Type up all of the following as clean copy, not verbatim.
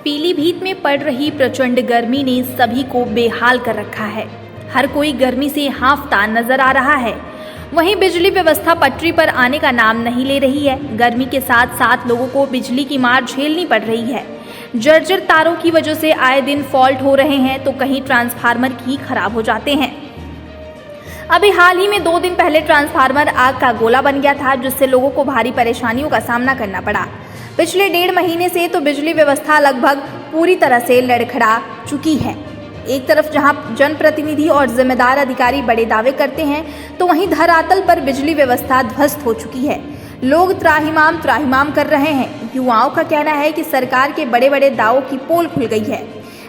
पीलीभीत में पड़ रही प्रचंड गर्मी ने सभी को बेहाल कर रखा है। हर कोई गर्मी से हांफता नजर आ रहा है। वहीं बिजली व्यवस्था पटरी पर आने का नाम नहीं ले रही है। गर्मी के साथ साथ लोगों को बिजली की मार झेलनी पड़ रही है। जर्जर तारों की वजह से आए दिन फॉल्ट हो रहे हैं तो कहीं ट्रांसफार्मर ही खराब हो जाते हैं। अभी हाल ही में 2 दिन पहले ट्रांसफार्मर आग का गोला बन गया था, जिससे लोगों को भारी परेशानियों का सामना करना पड़ा। पिछले 1.5 महीने से तो बिजली व्यवस्था लगभग पूरी तरह से लड़खड़ा चुकी है। एक तरफ जहां जनप्रतिनिधि और जिम्मेदार अधिकारी बड़े दावे करते हैं, तो वहीं धरातल पर बिजली व्यवस्था ध्वस्त हो चुकी है। लोग त्राहिमाम कर रहे हैं। युवाओं का कहना है कि सरकार के बड़े बड़े दावों की पोल खुल गई है।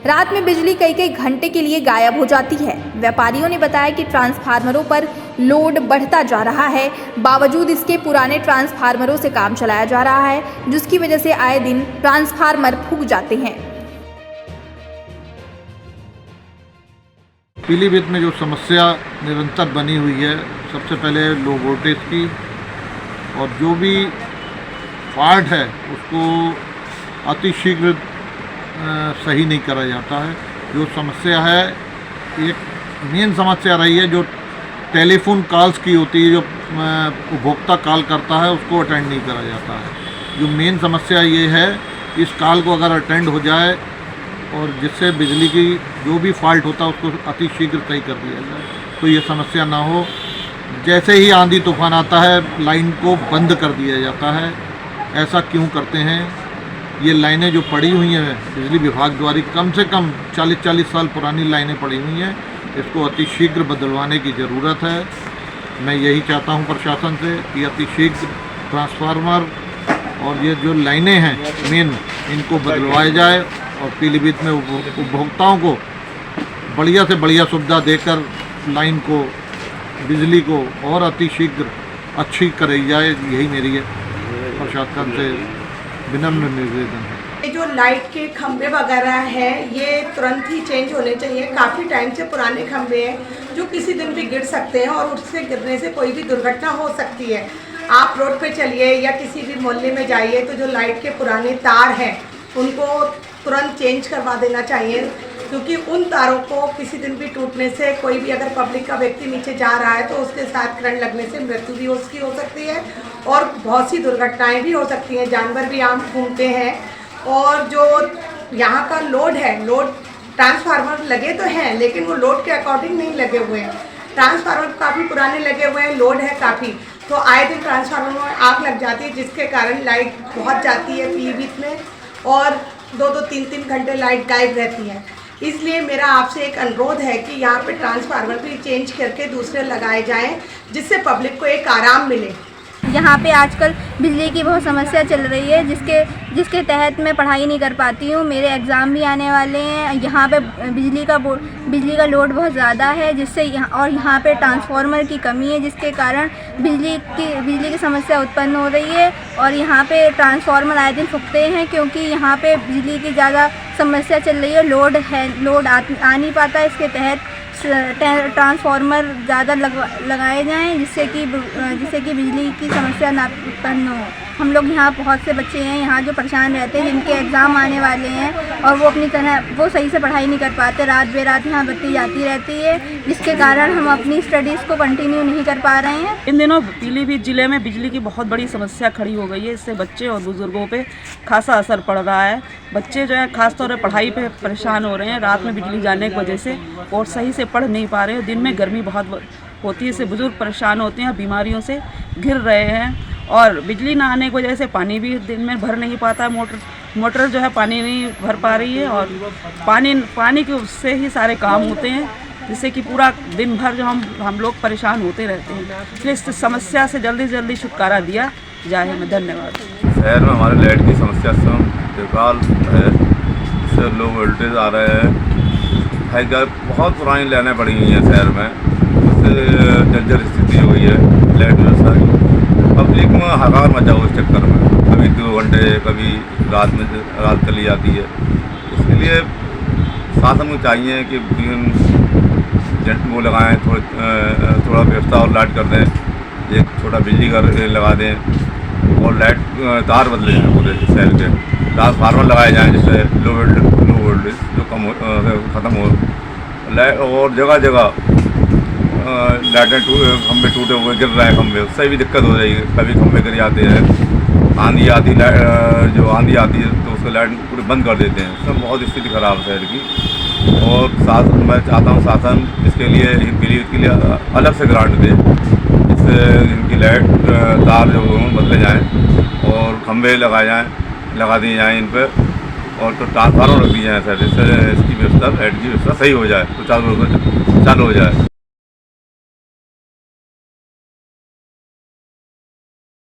रात में बिजली कई घंटे के लिए गायब हो जाती है। व्यापारियों ने बताया कि ट्रांसफार्मरों पर लोड बढ़ता जा रहा है, बावजूद इसके पुराने ट्रांसफार्मरों से काम चलाया जा रहा है, जिसकी वजह से आए दिन ट्रांसफार्मर फूक जाते हैं। पीलीभीत में जो समस्या निरंतर बनी हुई है, सबसे पहले लो वोल्टेज की, और जो भी फॉल्ट है उसको अतिशीघ्र सही नहीं करा जाता है। जो समस्या है, एक मेन समस्या रही है जो टेलीफोन कॉल्स की होती है, जो उपभोक्ता कॉल करता है उसको अटेंड नहीं करा जाता है। जो मेन समस्या ये है, इस कॉल को अगर अटेंड हो जाए और जिससे बिजली की जो भी फॉल्ट होता है उसको अतिशीघ्र सही कर दिया जाए तो ये समस्या ना हो। जैसे ही आंधी तूफान आता है लाइन को बंद कर दिया जाता है। ऐसा क्यों करते हैं? ये लाइनें जो पड़ी हुई हैं बिजली विभाग द्वारा, कम से कम 40 साल पुरानी लाइनें पड़ी हुई हैं, इसको अतिशीघ्र बदलवाने की ज़रूरत है। मैं यही चाहता हूं प्रशासन से कि अतिशीघ्र ट्रांसफार्मर और ये जो लाइनें हैं मेन, इनको बदलवाया जाए और पीलीभीत में उपभोक्ताओं को बढ़िया से बढ़िया सुविधा देकर लाइन को, बिजली को और अतिशीघ्र अच्छी कराई जाए। यही मेरी प्रशासन से विनम्र निवेदन है। ये जो लाइट के खंभे वगैरह हैं, ये तुरंत ही चेंज होने चाहिए। काफ़ी टाइम से पुराने खंभे हैं जो किसी दिन भी गिर सकते हैं और उससे गिरने से कोई भी दुर्घटना हो सकती है। आप रोड पे चलिए या किसी भी मोहल्ले में जाइए तो जो लाइट के पुराने तार हैं उनको तुरंत चेंज करवा देना चाहिए, क्योंकि उन तारों को किसी दिन भी टूटने से कोई भी अगर पब्लिक का व्यक्ति नीचे जा रहा है तो उसके साथ करंट लगने से मृत्यु भी उसकी हो सकती है और बहुत सी दुर्घटनाएं भी हो सकती हैं। जानवर भी आम घूमते हैं। और जो यहाँ का लोड है, लोड ट्रांसफार्मर लगे तो हैं लेकिन वो लोड के अकॉर्डिंग नहीं लगे हुए हैं। ट्रांसफार्मर काफ़ी पुराने लगे हुए हैं, लोड है काफ़ी, तो आए दिन ट्रांसफार्मर में आग लग जाती है, जिसके कारण लाइट बहुत जाती है पीलीभीत में और 2-2, 3-3 घंटे लाइट गायब रहती है। इसलिए मेरा आपसे एक अनुरोध है कि यहाँ पे ट्रांसफार्मर भी चेंज करके दूसरे लगाए जाएं, जिससे पब्लिक को एक आराम मिले। यहाँ पे आजकल बिजली की बहुत समस्या चल रही है, जिसके तहत मैं पढ़ाई नहीं कर पाती हूँ। मेरे एग्ज़ाम भी आने वाले हैं। यहाँ पे बिजली का लोड बहुत ज़्यादा है, जिससे यहाँ पे ट्रांसफार्मर की कमी है, जिसके कारण बिजली की समस्या उत्पन्न हो रही है। और यहाँ पे ट्रांसफार्मर आए दिन फूकते हैं, क्योंकि यहाँ पे बिजली की ज़्यादा समस्या चल रही है। लोड आ नहीं पाता। इसके तहत ट्रांसफार्मर ज़्यादा लगाए जाएं, जिससे कि बिजली की समस्या ना उत्पन्न हो। हम लोग यहाँ बहुत से बच्चे हैं यहाँ जो परेशान रहते हैं, जिनके एग्ज़ाम आने वाले हैं और वो सही से पढ़ाई नहीं कर पाते। रात बेरात यहाँ बत्ती जाती रहती है, जिसके कारण हम अपनी स्टडीज़ को कंटिन्यू नहीं कर पा रहे हैं। इन दिनों पीलीभीत ज़िले में बिजली की बहुत बड़ी समस्या खड़ी हो गई है। इससे बच्चे और बुज़ुर्गों पे खासा असर पड़ रहा है। बच्चे जो है खासतौर पर पढ़ाई पे परेशान हो रहे हैं रात में बिजली जाने की वजह से, और सही से पढ़ नहीं पा रहे हैं। दिन में गर्मी बहुत होती है, इससे बुज़ुर्ग परेशान होते हैं, बीमारियों से घिर रहे हैं। और बिजली ना आने की वजह से पानी भी दिन में भर नहीं पाता। मोटर जो है पानी नहीं भर पा रही है, और पानी के उससे ही सारे काम होते हैं, जिससे कि पूरा दिन भर जो हम लोग परेशान होते रहते हैं। इसलिए इस समस्या से जल्दी से जल्दी छुटकारा दिया जाए। मैं धन्यवाद। शहर में हमारे लाइट की समस्या से बेकाल है, इससे लो वोल्टेज आ रहे हैं। बहुत पुरानी लाइनें पड़ी हुई हैं शहर में, इससे जर्जर स्थिति हो गई है लाइट व्यवस्था की। पब्लिक में हकार मचा हुआ इस चक्कर में, कभी 2 घंटे कभी रात चली जाती है। इसलिए शासन को चाहिए कि वो लगाएं, थोड़ा व्यवस्था और लाइट कर दें, एक छोटा बिजली घर लगा दें और लाइट तार बदले जाएँ पूरे शहर के, ट्रांसफार्मर लगाए जाएँ जिससे लो वोल्टेज जो ख़त्म हो, लाइट और जगह जगह लाइटें खंभे टूटे हुए गिर रहे हैं खंभे, उससे भी दिक्कत हो रही है। कभी खंभे गिर जाते हैं, आंधी आती जो आंधी आती है तो उसको लाइट पूरे बंद कर देते हैं। सब बहुत स्थिति ख़राब है शहर की। और साथ मैं चाहता हूँ शासन इसके लिए अलग से ग्रांट दे, जिससे इनकी लाइट तार जो बदले जाएँ और खंभे लगा दिए जाएँ इन पर, और तो ट्रांसफार्मर रख दिए जाएँ सर, जिससे इसकी व्यवस्था लाइट की व्यवस्था सही हो जाए, तो चालू हो जाए।